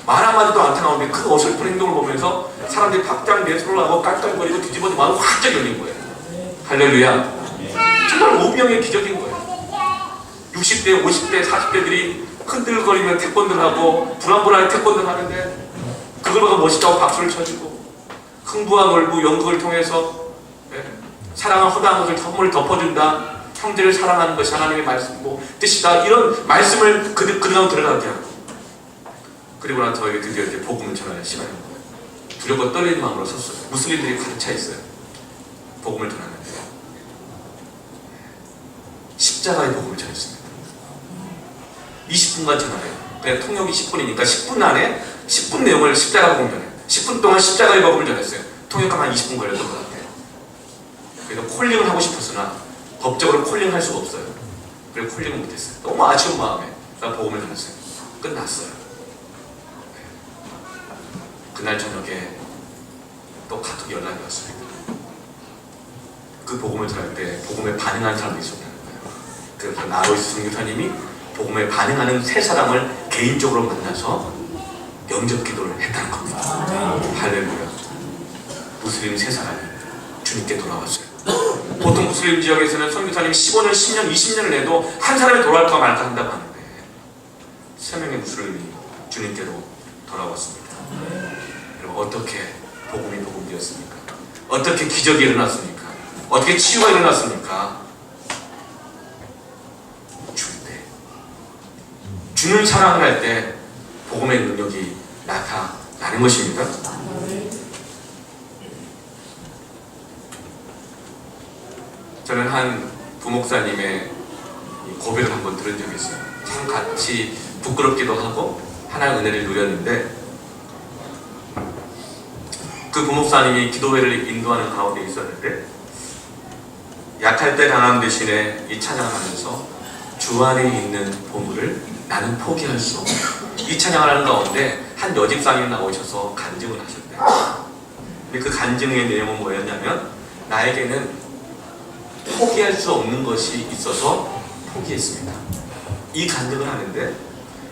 말 한마디도 안 나오는데 그 어설픈 행동을 보면서 사람들이 박장대소를 서로 하고 깔깔거리고 뒤집어도 마음 확 열린 거예요. 할렐루야. 정말 오병의 기적인 거예요. 60대, 50대, 40대들이 흔들거리며 태권도를 하고 불안불안하게 태권도를 하는데 그걸 보고 멋있다고 박수를 쳐주고 흥부와 놀부 연극을 통해서 사랑은 허다한 것을 선물을 덮어준다. 형제를 사랑하는 것이 하나님의 말씀이고 뜻이다. 이런 말씀을 그들하고 들어가게 하고 그리고 나서 저에게 드디어 이제 복음을 전하는 시간인 거예요. 두렵고 떨리는 마음으로 섰어요. 무슬림들이 가득 차 있어요. 복음을 전하는데 십자가의 복음을 전했습니다. 20분간 전하래요. 그냥 통역이 10분이니까 10분 안에 10분 내용을 십자가 복음 전해요. 10분 동안 십자가의 복음을 전했어요. 통역하면 한 20분 걸렸던 것 같아요. 그래서 콜링을 하고 싶었으나 법적으로 콜링할 수가 없어요. 그래서 콜링을 못했어요. 너무 아쉬운 마음에 복음을 전했어요. 끝났어요. 그날 저녁에 또 카톡 연락이 왔습니다. 그 복음을 전할 때 복음에 반응한 사람이 있었다는 거예요. 그래서 나로이스 선교사님이 복음에 반응하는 세 사람을 개인적으로 만나서 영접 기도를 했다는 겁니다. 할렐루야. 무슬림 세 사람이 주님께 돌아왔어요. 보통 무슬림 지역에서는 선교사님이 15년, 10년, 20년을 내도 한 사람이 돌아올까 말까 한다고 하는데 3명의 무슬림이 주님께로 돌아왔습니다. 여러분 어떻게 복음이 복음되었습니까? 어떻게 기적이 일어났습니까? 어떻게 치유가 일어났습니까? 줄 때 주는 사랑을 할 때 복음의 능력이 나타나는 것입니다. 저는 한 부목사님의 고백을 한번 들은 적이 있어요. 참 같이 부끄럽기도 하고 하나의 은혜를 누렸는데 그 부목사님이 기도회를 인도하는 가운데 있었는데 약할 때 강함 대신에 이 찬양을 하면서 주 안에 있는 보물을 나는 포기할 수 없다. 이 찬양을 하는 가운데 한 여집사님이 나오셔서 간증을 하셨대요. 근데 그 간증의 내용은 뭐였냐면 나에게는 포기할 수 없는 것이 있어서 포기했습니다. 이 간증을 하는데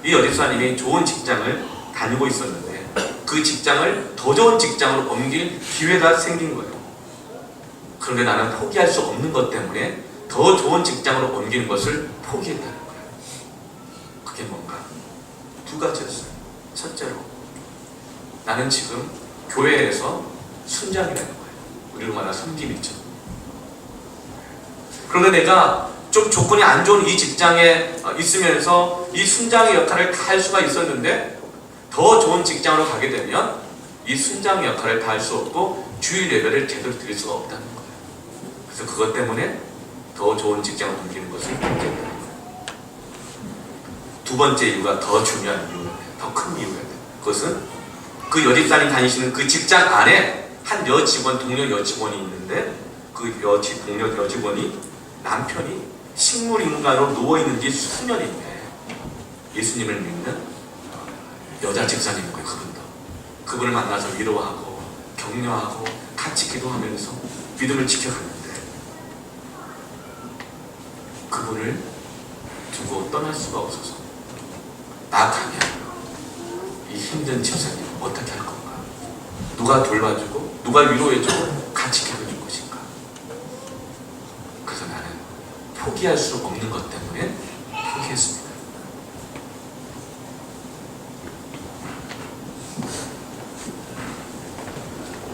이 여집사님이 좋은 직장을 다니고 있었는데 그 직장을 더 좋은 직장으로 옮길 기회가 생긴 거예요. 그런데 나는 포기할 수 없는 것 때문에 더 좋은 직장으로 옮기는 것을 포기했다는 거예요. 그게 뭔가? 두 가지였어요. 첫째로 나는 지금 교회에서 순장이라는 거예요. 우리로 말하는 섬김이죠. 그런데 내가 좀 조건이 안 좋은 이 직장에 있으면서 이 순장의 역할을 다 할 수가 있었는데 더 좋은 직장으로 가게 되면 이 순장의 역할을 다 할 수 없고 주일 예배를 제대로 드릴 수가 없다는 거예요. 그래서 그것 때문에 더 좋은 직장으로 옮기는 것을 포기했다는 거예요. 두 번째 이유가 더 중요한 이유, 더 큰 이유예요. 그것은 그 여집사님 다니시는 그 직장 안에 한 여직원, 동료 여직원이 있는데 그 동료 여직원이 남편이 식물인간으로 누워있는 지 수년인데 예수님을 믿는 여자 집사님인 거예요. 그분을 만나서 위로하고 격려하고 같이 기도하면서 믿음을 지켜갔는데 그분을 두고 떠날 수가 없어서 나가면 이 힘든 집사님 어떻게 할 건가? 누가 돌봐주고 누가 위로해주고 같이 기도해줄 것인가? 그래서 나는 포기할 수 없는 것 때문에 포기했습니다.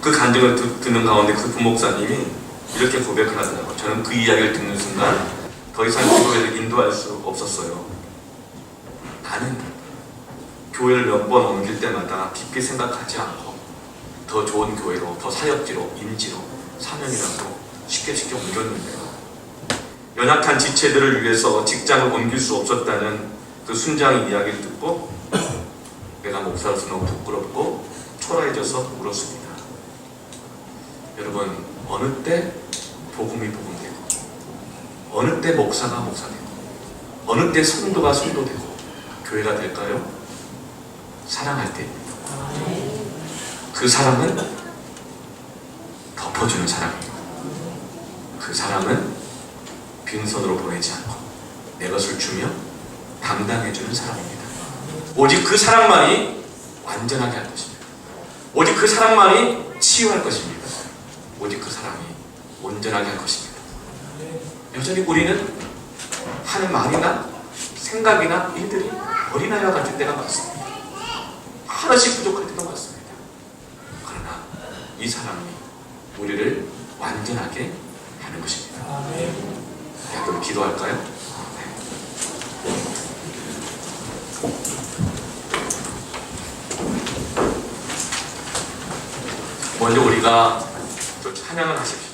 그 간증을 듣는 가운데 그 부목사님이 이렇게 고백을 하더라고요. 저는 그 이야기를 듣는 순간 더 이상 교회를 인도할 수 없었어요. 나는 교회를 몇 번 옮길 때마다 깊이 생각하지 않고 더 좋은 교회로, 더 사역지로, 임지로, 사명이라고 쉽게 옮겼는데요. 연약한 지체들을 위해서 직장을 옮길 수 없었다는 그 순장의 이야기를 듣고 내가 목사로서 너무 부끄럽고 초라해져서 울었습니다. 여러분, 어느 때 복음이 복음되고 어느 때 목사가 목사되고 어느 때 성도가 성도되고 교회가 될까요? 사랑할 때입니다. 그 사랑은 덮어주는 사랑입니다. 그 사랑은 빈손으로 보내지 않고 내 것을 주며 담당해주는 사랑입니다. 오직 그 사랑만이 완전하게 할 것입니다. 오직 그 사랑만이 치유할 것입니다. 오직 그 사랑이 온전하게 할 것입니다. 여전히 우리는 하는 말이나 생각이나 일들이 어린아이와 같은 때가 많습니다. 하나씩 부족할 때도 많습니다. 그러나 이 사랑이 우리를 완전하게 하는 것입니다. 그럼 기도할까요? 먼저 우리가 또 찬양을 하십시오.